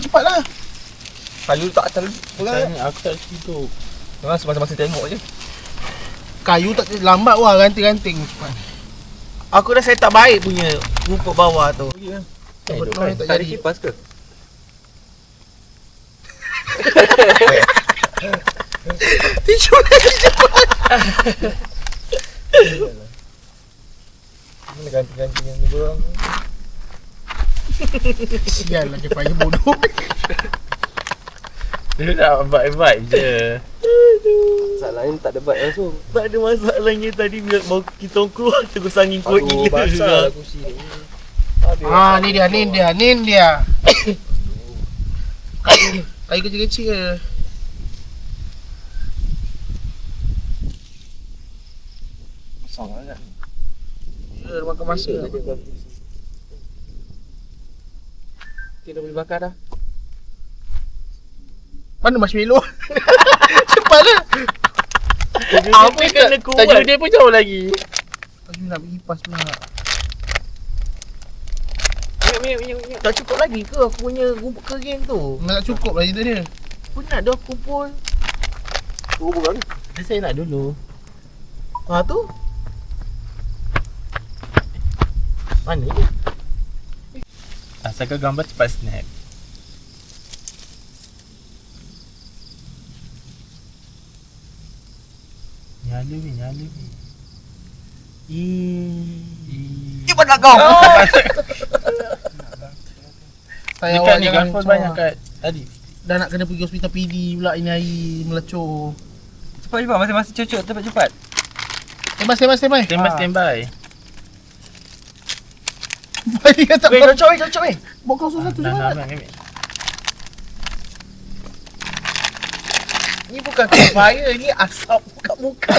cepatlah. Kayu tak terlalu. Aku tak tidur. Memang semasa-masa tengok je. Kayu tak lambat wah, ranting-ranting cepat. Aku dah set up baik punya rumput bawah tu. Ya. Betul tak Tak ada jadi. kipas ke? Tisu lagi cepat. Mana ganti-ganti yang ni borang. Sial lagi payah bodoh. Dia nak vibe je. Masalahnya tak ada bike langsung. Tak ada masalahnya tadi bila mau kita keluar terus angin kuat gila. Basah kursi ni. Ni dia. Kayu kecil-kecil ke? Besar sangat. Ya, makan masa. Kita dah boleh bakar dah. Mana marshmallow? Cepatlah. Apa kena kuat? Tajuk dia pun jauh lagi. Aku nak pergi pas pula. Minyak. Tak cukup lagi ke aku punya rumput kering tu? Tak cukup lah cerita dia. Penat dah kumpul. Borang. Dia saya nak dulu. Ha tu? Mana ni? Asalkan gambar cepat snap. Nyala weh. Cepat nak kau. Saya Dekat awak ni jangan gaspol cor. banyak kat tadi. Dah nak kena pergi hospital PD pula ini hari melecur. Cepat masing-masing cocok cepat. Standby. Standby. Balik kata Weh, cocok weh. bawa kau satu je Nah, mana? ambil. Ni bukan campfire, ni asap kat muka.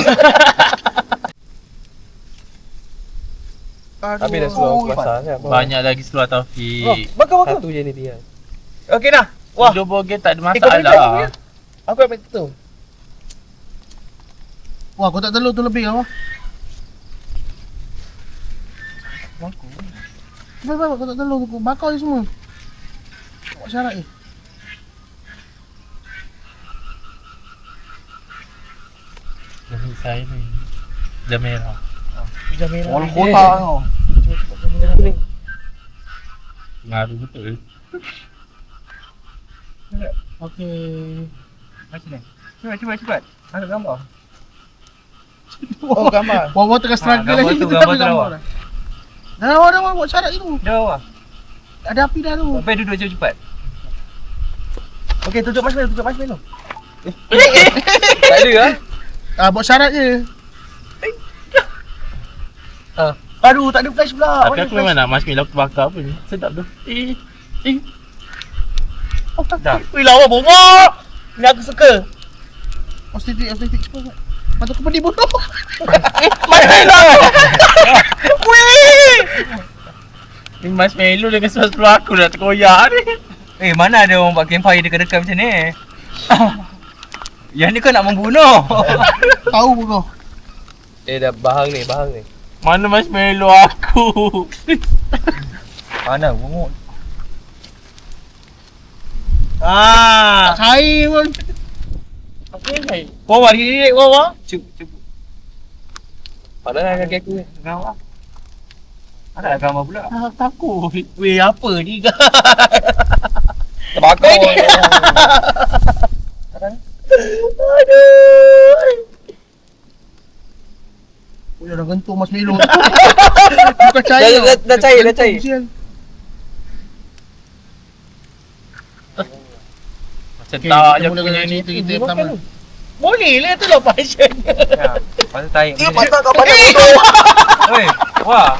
Aduh. Habis dah seluar aku basah kan. Banyak lagi seluar Taufik. Bakar. Satu je ni dia. Okey dah. Wah, Hidup bogel tak ada kau bagi aku masalah. ya? Aku ambil tu. Wah, kau tak telur tu lebih apa? Aku. Baik, kau tak telur tu. Bakar je semua. Buat syarat je. Jangan saya ni. Dah merah. Hijau merah. Orang kota kau. Kuning. Ngaruh betul. Okey. Macam ni. Cepat. Angkat gambar. Oh, gambar. Wah, tengah struggle gambar lagi. tu, Kita gambar tak tu ada lawa. dah. Dah buat syarat je tu. Dah bawah. Ada api dah tu. Sampai duduk cepat. Okey, tutup marshmallow. Tak ada ah. Buat syarat je. Aduh, tak ada flash pula. Tapi aku memang nak marshmallow aku bakar pun. Sedap tu. Dah. Wih, lawa bomoh. Ni aku suka. Ostetik cepat. Patut aku pedih bodoh. Ni marshmallow dengan seluar aku dah terkoyak ni. Mana ada orang buat campfire dekat-dekat macam ni? Yang ni kau nak membunuh. Tahu pun kau. Dah bahang ni. Mana marshmallow aku? Mana bunguk. Cair pun. Apa yang baik? Wawa, didik Wawa. Cuba. Padahal kaki aku ni. Gambar. Ada gambar pula. Takut. Weh, apa ni guys? Terbakar. Aduh. Oh, dah gentung marshmallow tu. Bukan cair. Dah cair. Sial. Macam Okay, tak je kita mulakan punya ni. cerita kita pertama. Boleh lah tu lah passion. Ya. Pasal tarik. Dia patut kau pandang bodoh. Oi. Wah.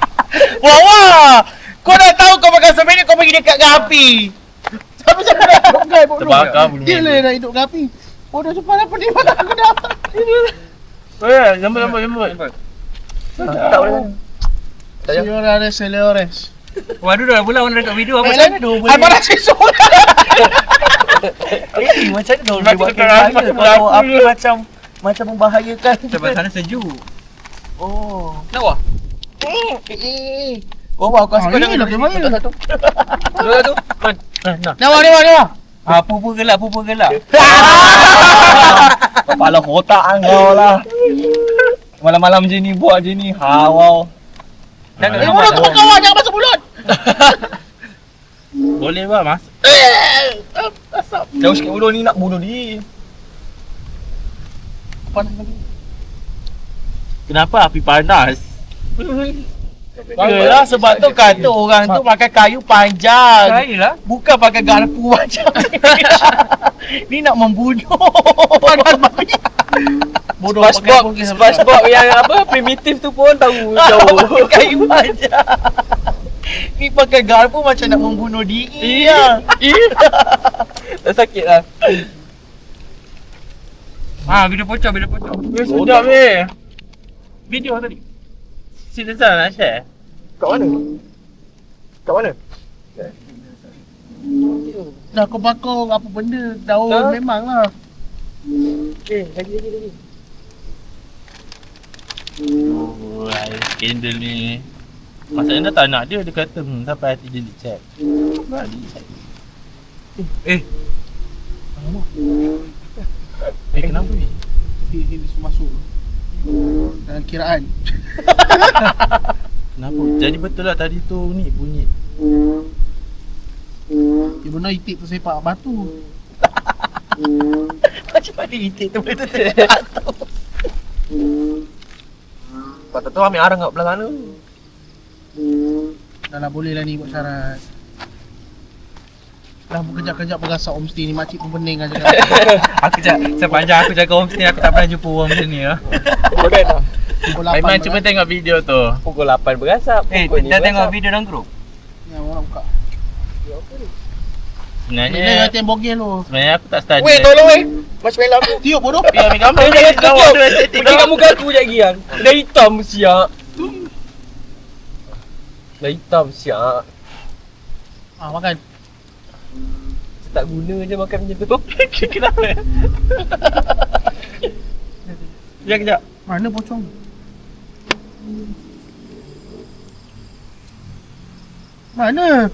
Wawa. Kau dah tahu kau makan sebenarnya kau pergi dekat dengan api. Siapa nak bongkai bodoh. Terbakar bulu Dia lah yang nak hidup dengan api. Bodoh cepat lah pedih mana aku dah. Jemput. Tak boleh. Selores. Waduh dah pula orang dekat video apa Macam sana mana dia Ai mana sesok. Macam mana dia Macam buat dekat campfire api, kalau api api macam membahayakan. Sebab sana sejuk. Oh. Nak wah. Wawa, kau Ah, suka ini lah dengan dia main. satu. Dua tu. Man. Nak. Dewa. Pupur gelap. Kepala kotak kau lah. Malam-malam je ni buat je ni. Wow. Mulut tu kau jangan masuk mulut. Boleh bah mas. Jauh sikit dulu ni nak bunuh dia. Kenapa api panas? Yalah sebab tu kata orang tu pakai kayu panjang. Lah. Bukan pakai garpu macam ni. Ni nak membunuh. Panas babi. Bodoh SpongeBob yang apa primitif tu pun tahu jauh. Pakai kayu panjang. Ni pakai garpu macam nak membunuh diri. Tak sakit lah. Video pocong. Sedap weh. Video tadi. Sila sana nak share. Kat mana? Dah kau bakar apa benda, daun Dah. memang lah. Lagi. Oh, skandal ni. Masalahnya dah tak nak dia kata sampai hati dia check. Kenapa ni? Dia masuk dalam kiraan. Kenapa? Jadi betul lah tadi tu ni bunyi. Dia benar itik tersepak batu. Macam mana itik tu betul tu. Patut tu ambil arang kat belah sana. Dah lah boleh lah ni buat syarat. Dah berkejap-kejap berasak homestay ni, makcik pun pening kan cakap. Sepanjang aku jaga homestay aku tak pernah jumpa orang macam ni lah. Bodoh dah. Pukul 8 Aiman cuba tengok video tu. Pukul 8 berasap. Dah tengok video dalam grup? yang orang buka. Bila Sebenarnya latihan bogel tu. Sebenarnya aku tak study. Weh, tolong weh. Marshmallow aku. Tiup bodoh. Ya, ambil gambar. Jangan Lawa kejap. tu estetik. Pergi kat muka aku sekejap lagi kan. Dah hitam siap. Dah hitam siap. Makan. Tak guna je makan macam tu. Kenapa? Kejap. Mana pocong? Mana?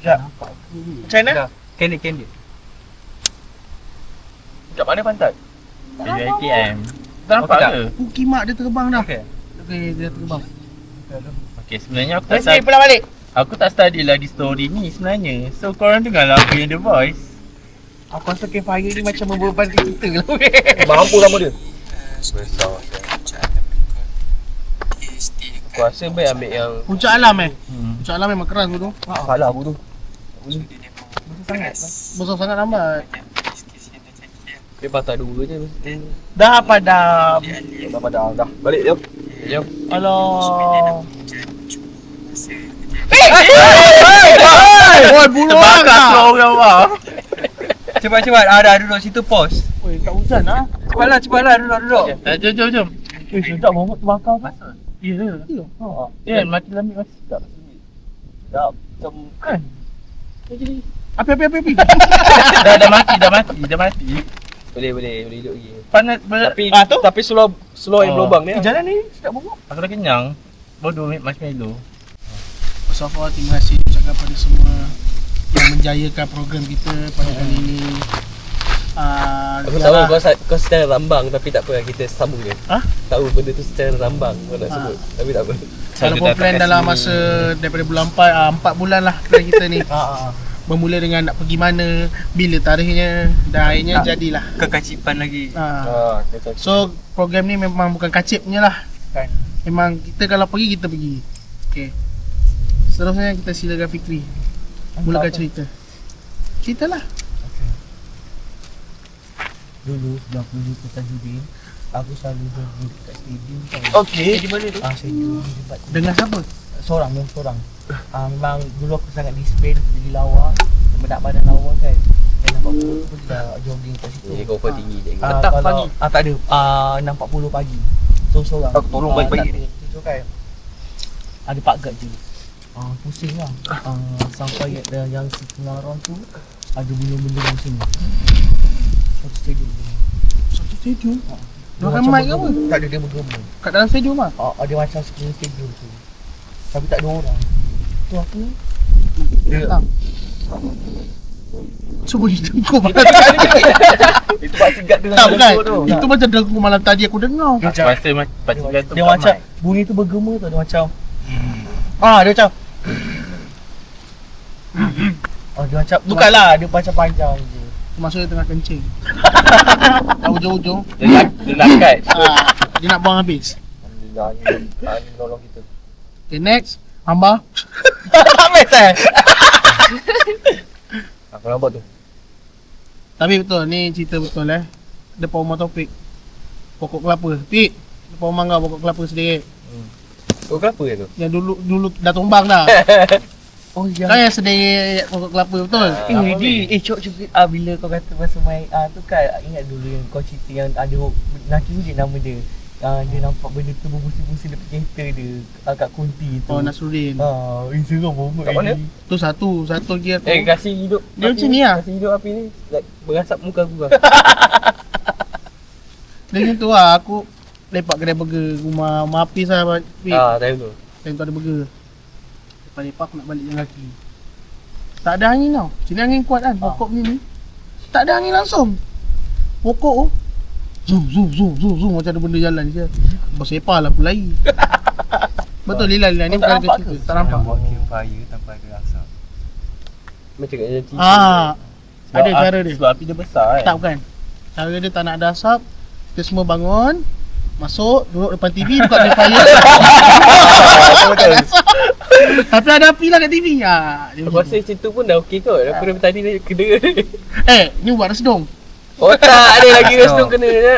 Macam mana? Candid. Kat mana pantat? Video ATM. Tak nampak tak? ke? Pukimak dia terbang dah. Okey. Okey, dia terbang. Okay, sebenarnya aku tak Let's say study. pulang balik. Aku tak study lagi story ni sebenarnya. So korang dengarlah aku yang The Voice. Aku rasa campfire ni macam membebankan kita lah. Mampu lama dia. Besar. Aku rasa baik ambil yang Puncak alam Puncak alam memang keras tu. salah aku tu. Besar sangat lambat. Dia patah dua je. Dah padam. Dah padam dah. Balik jom. Jom. Alah. Oi, bulu orang Terbakar tak? semua orang bawah. Cepat. Dah duduk situ pause. Oi, tak hujan ah. Cepatlah duduk. Jom. Sedap Muhammad terbakar kan? Ya. Ya. Ya, mati lamik masih sedap. Dah macam Kan? Api. Dah mati. boleh hidup lagi. Panas Tapi slow yang berlubang ni. Jalan ni sedap Muhammad. Aku dah kenyang. Bodoh marshmallow. First of all, terima kasih ucapkan pada semua yang menjayakan program kita pada kali ini. Aku tahu kau secara rambang tapi tak apa kita sambung je. Hah? Tahu benda tu secara rambang kau nak sebut. Tapi tak apa. Walaupun plan dalam masa daripada bulan 4 bulan lah plan kita ni. Bermula dengan nak pergi mana, bila tarikhnya, dan akhirnya jadilah. Kekacipan lagi. So program ni memang bukan kacip punya lah. Kan. Memang kita kalau pergi, kita pergi. Okay. Seterusnya kita silakan Fikri. Mulakan cerita. Ceritalah. Dulu sebelum aku jumpa Tajudin, aku selalu jogging dekat stadium tau. Okey. Di mana tu? Saya jogging di tempat Dengan siapa? seorang. Memang dulu aku sangat discipline jadi lawa, benak badan lawa kan. Dan nampak perut pun dah jogging kat situ. Kau kau tinggi je. Petang pagi? Tak ada. 6.40 pagi. So seorang. Aku tolong baik-baik ni. Tu kan. Ada Pak Gad je. Pusing lah. Sampai ada yang si Pengarang tu ada benda-benda macam ni. Satu stadium tu. Satu stadium. Dia Dia makan macam mic ke apa? Tak ada, dia bergema. Kat dalam stadium lah. Ada macam sekeliling stadium tu. Tapi tak ada orang. Tu aku Tak. Cuba dengkur malam Itu pak cegat dengan tak bukan. tu. Itu macam dengkur malam tadi aku dengar. Rasa macam gantung Dia kat macam mic. bunyi tu bergema tu, dia macam dia macam dia macam bukanlah, dia macam panjang je. Maksudnya tengah kencing. Tak hujung-hujung. Dia lakat. Dia nak buang habis. Alhamdulillah ni nolong kita. Okay, next. Hamba. Habis Aku nampak tu. Tapi betul, ni cerita betul Depan rumah Taufik. Pokok kelapa. Pik. Depan rumah kau pokok kelapa sedikit. Oh kenapa tu? Yang dulu dah tumbang dah. Oh ya. Kau yang sedih pokok kelapa betul. Cok juga bila kau kata pasal main tu kan, ingat dulu yang kau cerita yang ada lelaki tu, dia nama dia. Dia nampak benda tu berbusi-busi dekat kereta dia kat Kunti tu. Oh, Nasruddin. Seram banget. Kat mana? Tu satu lagi aku. Kasih hidup. Dia api macam ni lah. Kasih hidup api ni. Like berasap muka aku lah. Dia macam tu lah. Aku lepak kedai burger rumah Hafiz lah. Pik. Time tu. Time tu ada burger. Lepak-lepak aku nak balik jalan kaki. Tak ada angin tau. Sini angin kuat kan. Pokok punya ni. Tak ada angin langsung. Pokok tu zoom macam ada benda jalan je. Bersepah lah aku lari. Betul Lila ni bukan ada cerita. Tak nampak. Buat campfire tanpa ada asap. Macam kat jadi Ada cara dia. Sebab api dia besar Tak bukan. Cara dia tak nak ada asap. Kita semua bangun. Masuk, duduk depan TV, buka dia fire. Betul. Tapi ada api lah kat TV. Dia Aku macam rasa macam tu pun dah okey kot. Aku dari tadi dia kena. tu. Ni buat resedung. Oh tak, ada lagi restu kena je.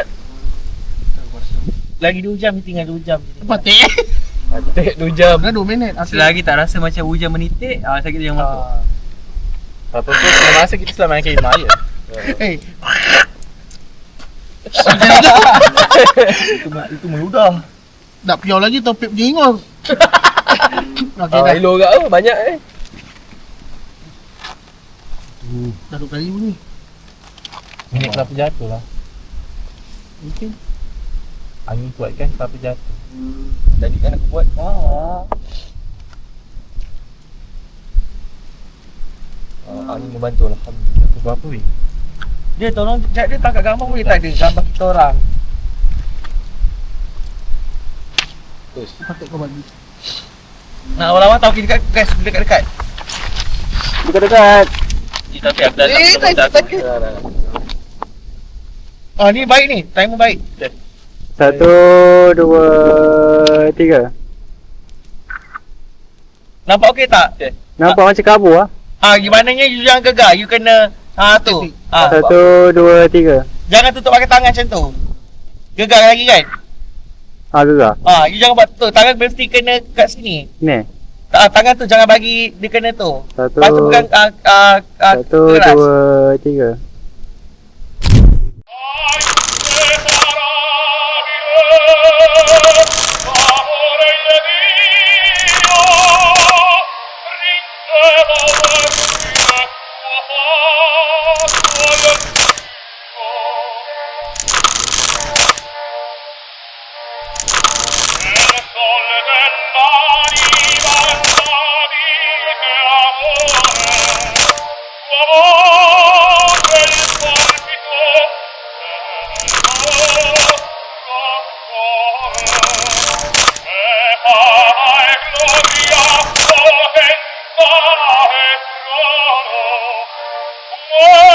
Lagi 2 jam, tinggal 2 jam je. Patik. Atik 2 jam. Dah 2 minit. Okay. Selagi tak rasa macam hujan menitik, sakit dia yang masuk. Apa tu selama masa kita selama main khemah je. Itu meludah. Tak piau lagi Taufik punya ingol. Okay dah. Elok kat tu banyak Dah 2 kali bunyi. Ini kelapa jatuh lah. Mungkin. Angin kuat kan kelapa jatuh. Tadi kan aku buat. Angin membantu lah. Alhamdulillah. Tu berapa weh? Dia tolong dia tangkap gambar boleh tak ada gambar kita orang. Terus. Patut kau bagi. Nak awal-awal tahu kita dekat dekat. Dekat-dekat. Tapi aku dah Ni baik ni, timer baik. 1, 2, 3. Nampak okey tak? Nampak macam kabur ah. Gimananya you jangan gegar, you kena tu. 1, 2, 3. Jangan tutup pakai tangan macam tu. Gegar lagi kan? Gegar. You jangan buat tu. Tangan mesti kena kat sini. Ni. Tangan tu jangan bagi dia kena tu. 1, Lepas tu pegang 1, keras. 2, 3. Oh